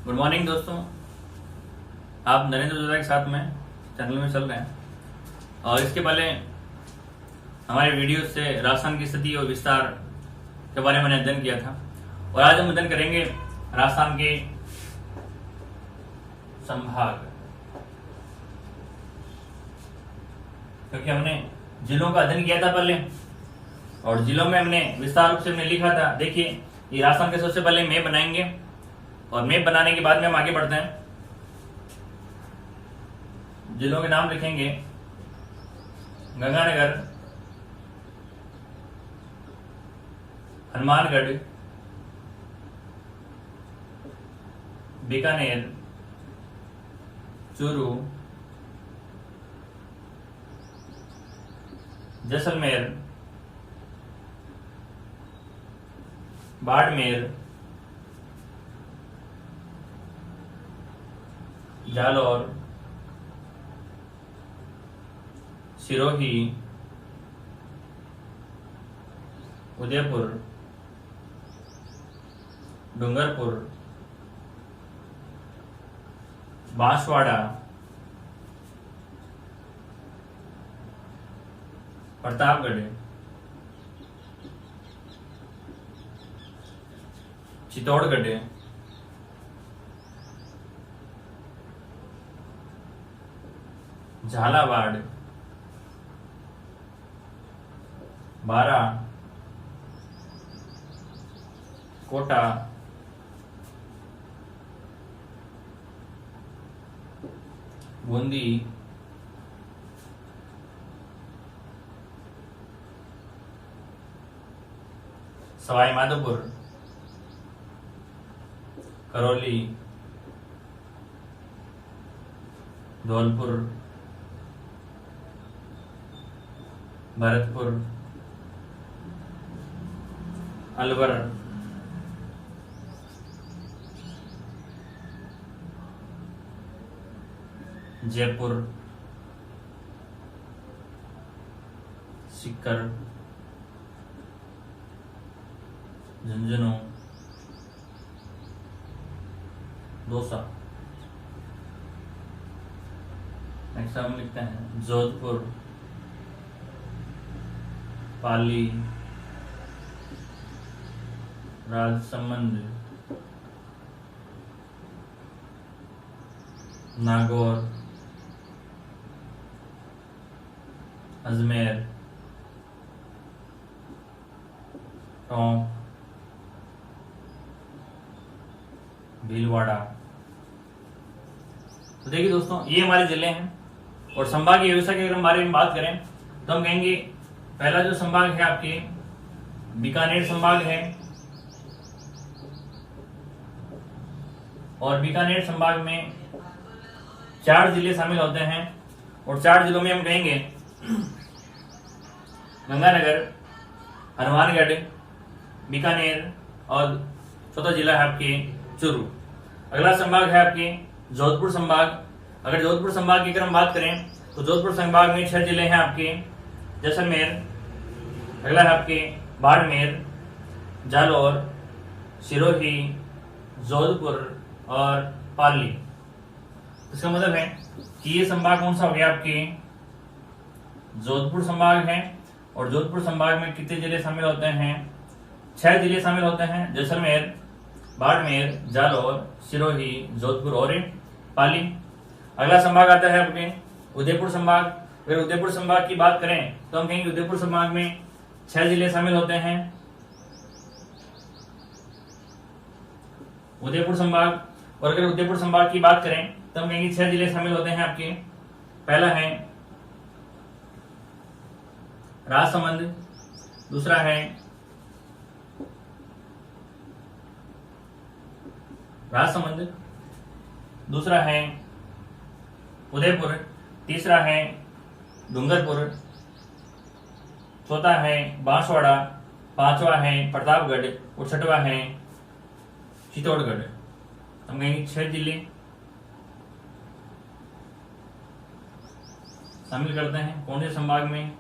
Good morning दोस्तों। आप नरेंद्र जोधा के साथ में चैनल में चल रहे हैं और इसके पहले हमारे वीडियो से राजस्थान की स्थिति और विस्तार के बारे में अध्ययन किया था और आज हम अध्ययन करेंगे राजस्थान के संभाग, क्योंकि हमने जिलों का अध्ययन किया था पहले और जिलों में हमने विस्तार रूप से हमने लिखा था। देखिए, ये राजस्थान के सबसे पहले मैप बनाएंगे और मैप बनाने के बाद में हम आगे बढ़ते हैं। जिलों के नाम लिखेंगे: गंगानगर, हनुमानगढ़, बीकानेर, चूरू, जैसलमेर, बाड़मेर, जालौर, सिरोही, उदयपुर, डूंगरपुर, बांसवाड़ा, प्रतापगढ़, चित्तौड़गढ़, झालावाड़, बारा, कोटा, बूंदी, सवाई माधोपुर, करौली, धौलपुर, भरतपुर, अलवर, जयपुर, सीकर, झुंझुनू, दौसा। नेक्स्ट हम लिखते हैं जोधपुर, पाली, राजसमंद, नागौर, अजमेर, टोंक, भीलवाड़ा। तो देखिए दोस्तों, ये हमारे जिले हैं और संभागीय व्यवस्था के अगर हम बारे में बात करें तो हम कहेंगे पहला जो संभाग है आपके बीकानेर संभाग है और बीकानेर संभाग में 4 जिले शामिल होते हैं और 4 जिलों में हम कहेंगे गंगानगर, हनुमानगढ़, बीकानेर और चौथा जिला है आपके चूरू। अगला संभाग है आपके जोधपुर संभाग। अगर जोधपुर संभाग की अगर हम बात करें तो जोधपुर संभाग में 6 जिले हैं आपके: जैसलमेर, अगला है आपके बाड़मेर, जालौर, सिरोही, जोधपुर और पाली। इसका मतलब है कि ये संभाग कौन सा हो गया आपके जोधपुर संभाग है और जोधपुर संभाग में कितने जिले शामिल होते हैं? 6 जिले शामिल होते हैं: जैसलमेर, बाड़मेर, जालौर, सिरोही, जोधपुर और पाली। अगला संभाग आता है आपके उदयपुर संभाग। अगर उदयपुर संभाग की बात करें तो हम कहेंगे उदयपुर संभाग में 6 जिले शामिल होते हैं। उदयपुर संभाग, और अगर उदयपुर संभाग की बात करें तो हम कहेंगे 6 जिले शामिल होते हैं आपके। पहला है राजसमंद, दूसरा है राजसमंद, दूसरा है उदयपुर, तीसरा है डूंगरपुर, चौथा है बांसवाड़ा, पांचवा है प्रतापगढ़ और छठवा है चित्तौड़गढ़। हम कहेंगे 6 जिले शामिल करते हैं कौन से संभाग में?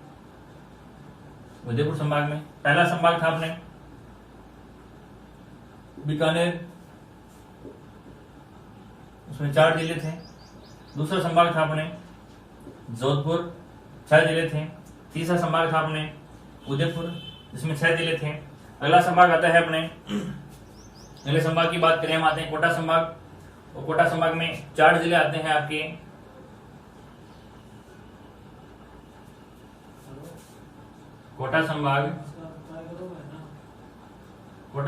उदयपुर संभाग में। पहला संभाग था अपने बीकानेर, उसमें 4 जिले थे। दूसरा संभाग था अपने जोधपुर, 6 जिले थे। तीसरा संभाग था अपने उदयपुर, जिसमें 6 जिले थे। अगला संभाग आता है अपने, अगले संभाग की बात करें हम आते हैं कोटा संभाग, और कोटा संभाग में 4 जिले आते हैं आपके। कोटा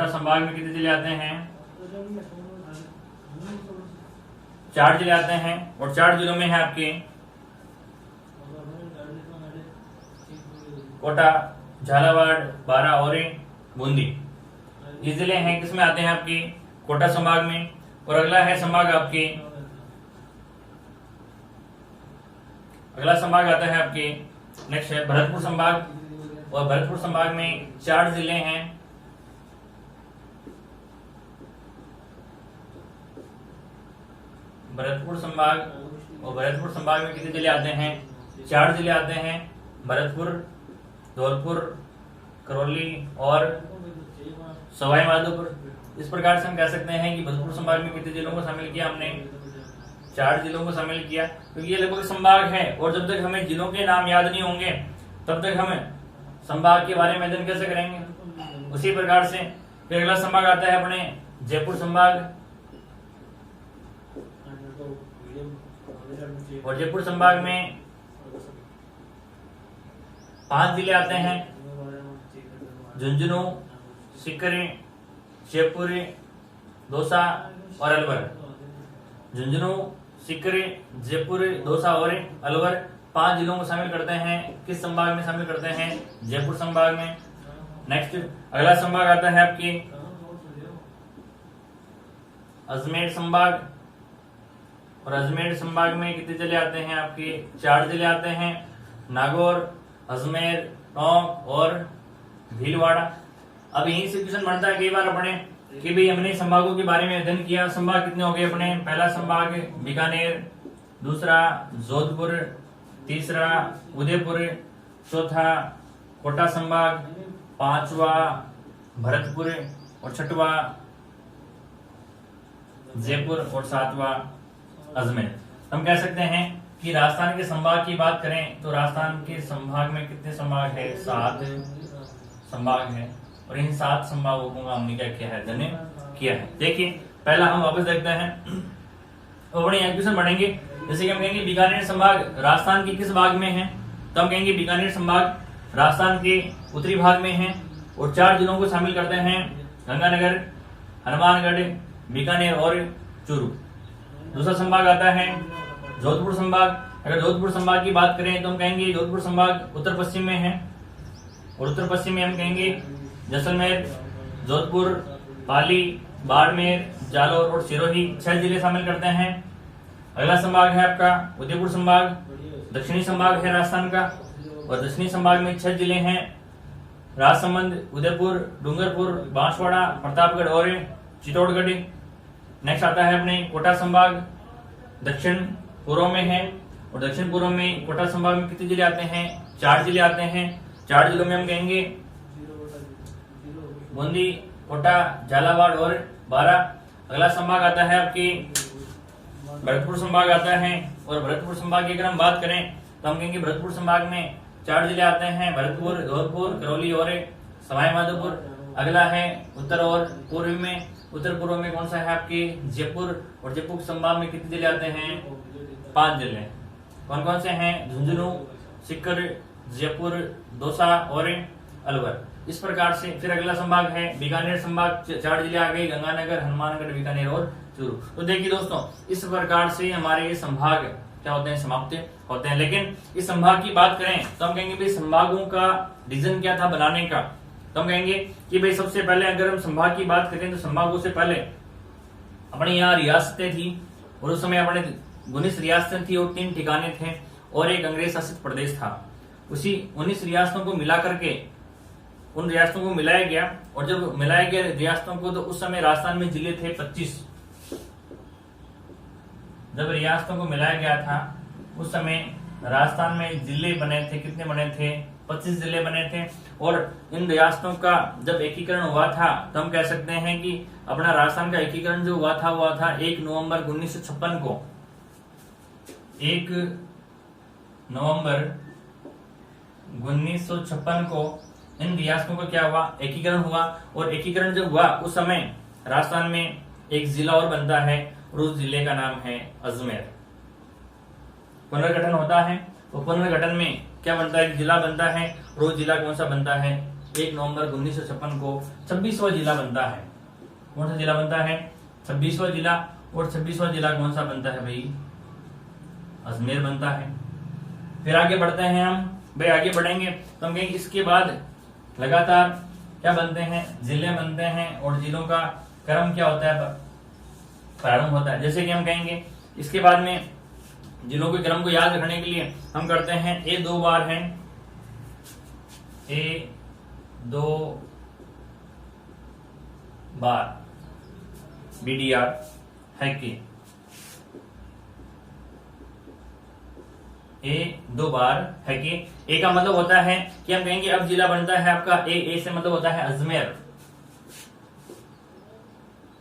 संभाग में कितने जिले आते हैं? 4 जिले आते हैं, और 4 जिलों में है आपके कोटा, झालावाड़, बारा और बूंदी। ये जिले हैं किसमें आते हैं? आपके कोटा संभाग में। और अगला है संभाग आपके, अगला संभाग आता है आपके नेक्स्ट है भरतपुर संभाग, और भरतपुर संभाग में 4 जिले हैं। भरतपुर संभाग, और भरतपुर संभाग में कितने जिले आते हैं? 4 जिले आते हैं। भरतपुर, धौलपुर, करौली और सवाई माधोपुर। इस प्रकार से हम कह सकते हैं कि भरतपुर संभाग में कितने जिलों को शामिल किया हमने? 4 जिलों को शामिल किया। तो ये लगभग संभाग है, और जब तक हमें जिलों के नाम याद नहीं होंगे तब तक हमें संभाग के बारे में अध्ययन कैसे करेंगे? उसी प्रकार से फिर अगला संभाग आता है अपने जयपुर संभाग, और जयपुर संभाग में 5 जिले आते हैं। झुंझुनू, सीकर, जयपुर, दौसा और अलवर। झुंझुनू, सीकर, जयपुर, दौसा और अलवर 5 जिलों को शामिल करते हैं। किस संभाग में शामिल करते हैं? जयपुर संभाग में। नेक्स्ट अगला संभाग आता है आपकी अजमेर संभाग, और अजमेर संभाग में कितने जिले आते हैं? आपके 4 जिले आते हैं। नागौर, अजमेर, टोंक और भीलवाड़ा। अब यहीं से क्वेश्चन बनता है कई बार अपने कि भाई हमने संभागों के बारे में अध्ययन किया, संभाग कितने हो गए अपने? पहला संभाग बीकानेर, दूसरा जोधपुर, तीसरा उदयपुर, चौथा कोटा संभाग, 5वां भरतपुर, और 6वां जयपुर, और 7वां अजमेर। हम कह सकते हैं कि राजस्थान के संभाग की बात करें तो राजस्थान के संभाग में कितने संभाग है? 7 संभाग है, और इन 7 संभागों को हमने क्या किया है? अध्ययन किया है। देखिए पहला हम वापस देखते हैं, तो बड़े क्वेश्चन बढ़ेंगे। जैसे कि हम कहेंगे बीकानेर संभाग राजस्थान के किस भाग में है? तो हम कहेंगे बीकानेर संभाग राजस्थान के उत्तरी भाग में है, और 4 जिलों को शामिल करते हैं गंगानगर, हनुमानगढ़, बीकानेर और चूरू। दूसरा संभाग आता है जोधपुर संभाग। अगर जोधपुर संभाग की बात करें तो हम कहेंगे जोधपुर संभाग उत्तर पश्चिम में है, और उत्तर पश्चिम में हम कहेंगे जैसलमेर, जोधपुर, पाली, बाड़मेर, जालौर और सिरोही 6 जिले शामिल करते हैं। अगला संभाग है आपका उदयपुर संभाग, दक्षिणी संभाग है राजस्थान का, और दक्षिणी संभाग में 6 जिले हैं। राजसमंद, उदयपुर, डूंगरपुर, बांसवाड़ा, प्रतापगढ़ और चित्तौड़गढ़। नेक्स्ट आता है अपने कोटा संभाग, दक्षिण पूर्व में है, और दक्षिण पूर्व में कोटा संभाग में कितने जिले आते हैं? 4 जिले आते हैं। 4 जिलों में हम कहेंगे बूंदी, कोटा, झालावाड़ और बारा। अगला संभाग आता है आपकी भरतपुर संभाग आता है, और भरतपुर संभाग की अगर हम बात करें तो हम कहेंगे भरतपुर संभाग में 4 जिले आते हैं। भरतपुर, धौलपुर, करौली और सवाई माधोपुर। अगला है उत्तर और पूर्व में, उत्तर पूर्व में कौन सा है आपके? जयपुर, और जयपुर संभाग में कितने जिले आते हैं? 5 जिले। कौन कौन से हैं? झुंझुनू, सीकर, जयपुर, दौसा और अलवर। इस प्रकार से फिर अगला संभाग है बीकानेर संभाग, 4 जिले आ गए, गंगानगर, हनुमानगढ़, बीकानेर और चूरू। तो देखिए दोस्तों, इस प्रकार से हमारे ये संभाग क्या होते हैं? समाप्त होते हैं। लेकिन इस संभाग की बात करें तो हम कहेंगे भाई संभागों का रीजन क्या था बनाने का? तो हम कहेंगे कि भाई सबसे पहले अगर हम संभाग की बात करें तो संभागों से पहले अपने यहाँ रियासतें थी, और उस समय अपने 19 रियासतें थी और 3 ठिकाने थे, और एक अंग्रेज शासित प्रदेश था। उसी 19 रियासतों को मिला करके उन रियासतों को मिलाया गया, और जब मिलाया गया रियासतों को तो उस समय राजस्थान में जिले थे 25। जब रियासतों को मिलाया गया था उस समय राजस्थान में जिले बने थे, कितने बने थे? 25 जिले बने थे। और इन रियासतों का जब एकीकरण हुआ था तो हम कह सकते हैं कि अपना राजस्थान का एकीकरण जो हुआ था 1 नवंबर 1956 को। 1 नवंबर 1956 को इन रियासतों का क्या हुआ, एकीकरण हुआ। और एकीकरण जब हुआ उस समय राजस्थान में एक जिला और बनता है और उस जिले का नाम है अजमेर। पुनर्गठन होता है तो पुनर्गठन में क्या बनता है, जिला बनता है। और वो जिला कौन सा बनता है, 1 नवंबर 1956 को 26वां जिला बनता है। कौन सा जिला बनता है, 26वां जिला। और 26वां जिला कौन सा बनता है भाई, अजमेर बनता है। फिर आगे बढ़ते हैं हम भाई, आगे बढ़ेंगे तो हम कहेंगे इसके बाद लगातार क्या बनते हैं, जिले बनते हैं। और जिलों का क्रम क्या होता है, प्रारंभ होता है। जैसे कि हम कहेंगे इसके बाद में जिलों के क्रम को याद रखने के लिए हम करते हैं ए 2 बार है, ए 2 बार BDR है कि ए 2 बार है कि ए का मतलब होता है कि हम कहेंगे अब जिला बनता है आपका ए से मतलब होता है अजमेर।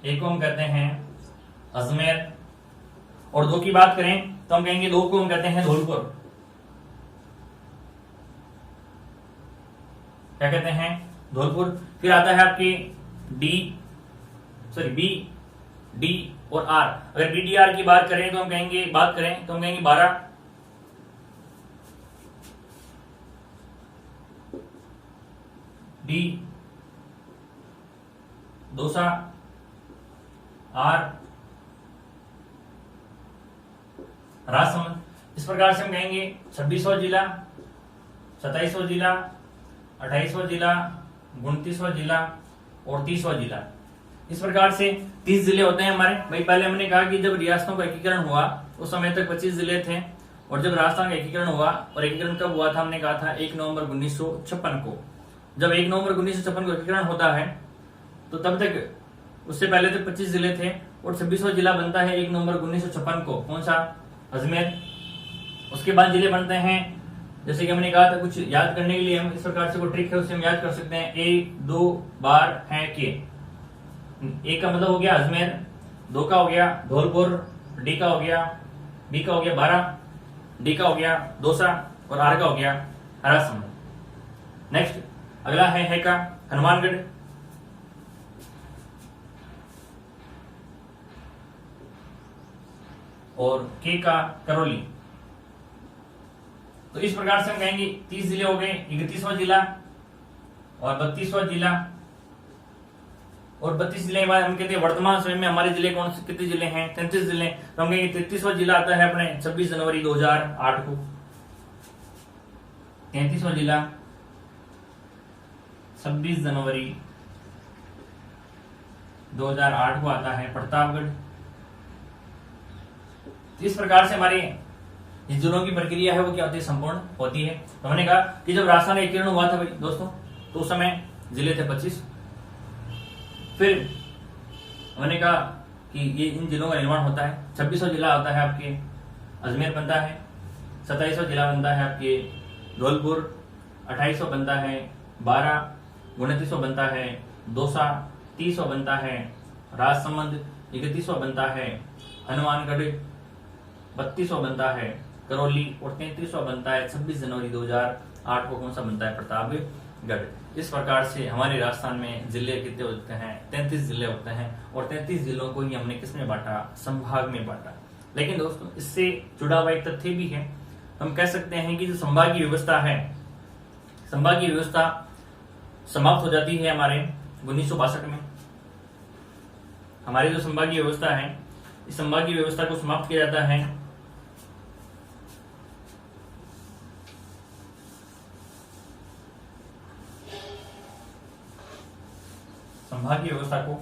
ए को हम कहते हैं अजमेर। और 2 की बात करें तो हम कहेंगे 2 को हम कहते हैं धौलपुर। क्या कहते हैं, धौलपुर। फिर आता है आपकी बी डी और आर। अगर BDR की बात करें तो हम कहेंगे 12। D Dausa, R Rajsamand. इस प्रकार से हम कहेंगे 26वां जिला, 27वां जिला, 28वां जिला, 29वां जिला और 30वां जिला। इस प्रकार से 30 जिले होते हैं हमारे भाई। पहले हमने कहा कि जब रियासतों का एकीकरण हुआ उस समय तक 25 जिले थे। और जब राजस्थान का एकीकरण हुआ, और एकीकरण कब हुआ था, हमने कहा था 1 नवंबर 1956 को। जब 1 नवंबर 1956 को एकीकरण होता है तो तब तक उससे पहले तक 25 जिले थे। और 26वां जिला बनता है 1 नवंबर 1956 को, कौन सा, अजमेर। उसके बाद जिले बनते हैं, जैसे कि हमने कहा था कुछ याद करने के लिए हम इस प्रकार से कोई ट्रिक है उससे हम याद कर सकते हैं। ए 2 बार है के, ए का मतलब हो गया अजमेर, 2 का हो गया धौलपुर, डी का हो गया, बी का हो गया 12, डी का हो गया दौसा और आर का हो गया राजसमंद। नेक्स्ट अगला है का हनुमानगढ़। और के का करौली। तो इस प्रकार से हम कहेंगे 30 जिले हो गए, 31वां जिला और 32वां जिला। और 32 जिले के बाद हम कहते हैं वर्तमान समय में हमारे जिले कौन से, कितने जिले हैं, 33 जिले। तो हम कहेंगे 33वां जिला आता है अपने 26 जनवरी 2008 को। 33वां जिला 26 जनवरी 2008 को आता है प्रतापगढ़। इस प्रकार से हमारे इस जिलों की प्रक्रिया है वो क्या होती है, संपूर्ण होती है। तो हमने कहा कि जब राजस्थान एकीकरण हुआ था भाई दोस्तों तो उस समय जिले थे 25। फिर हमने कहा कि ये इन जिलों का निर्माण होता है। 26वां जिला होता है आपके अजमेर बनता है, 27वां जिला बनता है आपके धौलपुर, 28वां बनता है 12, 29वां बनता है दौसा, 30वां बनता है राजसमंद, 31वां बनता है हनुमानगढ़, 32वां बनता है करौली और 33वां बनता है 26 जनवरी 2008 को कौन सा बनता है, प्रतापगढ़। इस प्रकार से हमारे राजस्थान में जिले कितने होते हैं, 33 जिले होते हैं। और 33 जिलों को ही हमने किस में बांटा, संभाग में बांटा। लेकिन दोस्तों इससे जुड़ा हुआ एक तथ्य भी है, हम कह सकते हैं कि जो संभागीय व्यवस्था है, संभागीय व्यवस्था समाप्त हो जाती है हमारे 1962 में। हमारी जो संभागीय व्यवस्था है, इस संभागीय व्यवस्था को समाप्त किया जाता है संभागीय व्यवस्था को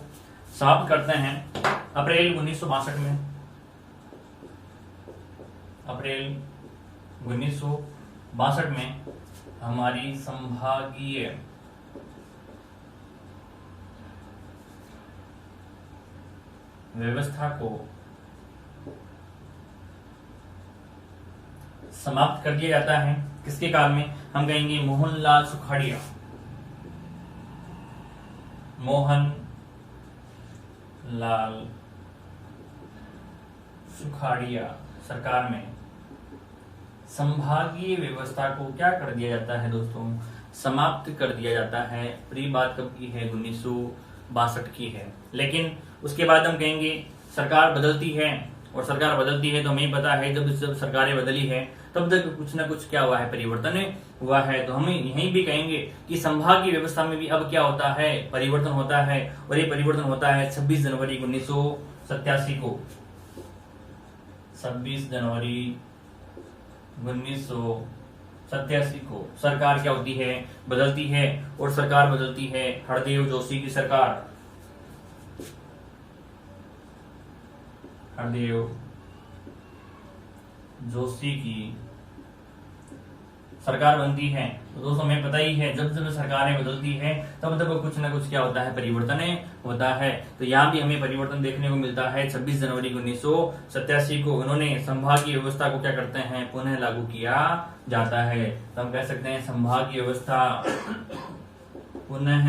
समाप्त करते हैं अप्रैल 1962 में। अप्रैल 1962 में हमारी संभागीय व्यवस्था को समाप्त कर दिया जाता है। किसके काल में? हम कहेंगे मोहनलाल सुखाड़िया, मोहनलाल सुखाड़िया सरकार में संभागीय व्यवस्था को क्या कर दिया जाता है दोस्तों? समाप्त कर दिया जाता है। पूरी बात कब की है? 1962 की है। लेकिन उसके बाद हम कहेंगे सरकार बदलती है, और सरकार बदलती है तो हमें पता है जब सरकारें बदली है तब तक कुछ ना कुछ क्या हुआ है? परिवर्तन हुआ है। तो हम यहीं भी कहेंगे कि संभागीय व्यवस्था में भी अब क्या होता है? परिवर्तन होता है। और ये परिवर्तन होता है 26 जनवरी 1987 को। 26 जनवरी 1987 को सरकार क्या होती है? बदलती है। और सरकार बदलती है हरदेव जोशी की सरकार, हरदेव जोशी की सरकार बनती है। तो दोस्तों हमें पता ही है जब जब सरकारें बदलती है तब तब कुछ ना कुछ क्या होता है? परिवर्तन होता है। तो यहाँ भी हमें परिवर्तन देखने को मिलता है। 26 जनवरी 1987 को उन्होंने संभागीय व्यवस्था को क्या करते हैं? पुनः लागू किया जाता है। तो हम कह सकते हैं संभागीय व्यवस्था पुनः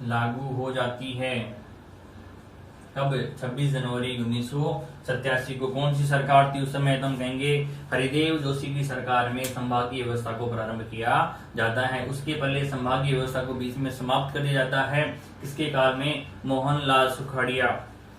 लागू हो जाती है। कब? 26 जनवरी 1987 को। कौन सी सरकार थी उस समय? तो हम कहेंगे हरिदेव जोशी की सरकार में संभागीय व्यवस्था को प्रारंभ किया जाता है। उसके पहले संभागीय व्यवस्था को बीच में समाप्त कर दिया जाता है। किसके काल में? मोहनलाल सुखाड़िया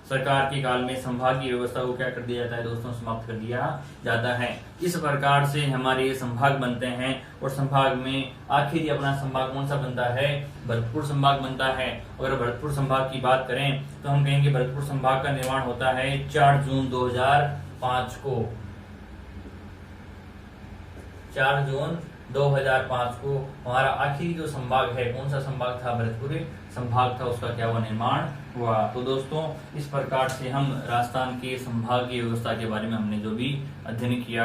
सरकार के काल में संभागीय व्यवस्था को क्या कर दिया जाता है दोस्तों? समाप्त कर दिया जाता है। इस प्रकार से हमारे ये संभाग बनते हैं। और संभाग में आखिर अपना संभाग कौन सा बनता है? भरतपुर संभाग बनता है। अगर भरतपुर संभाग की बात करें तो हम कहेंगे भरतपुर संभाग का निर्माण होता है 4 जून 2005 को। 4 जून 2005 को हमारा आखिरी जो संभाग है, कौन सा संभाग था? भरतपुर संभाग था, उसका क्या हुआ? निर्माण हुआ। तो दोस्तों इस प्रकार से हम राजस्थान के संभागीय व्यवस्था के बारे में हमने जो भी अध्ययन किया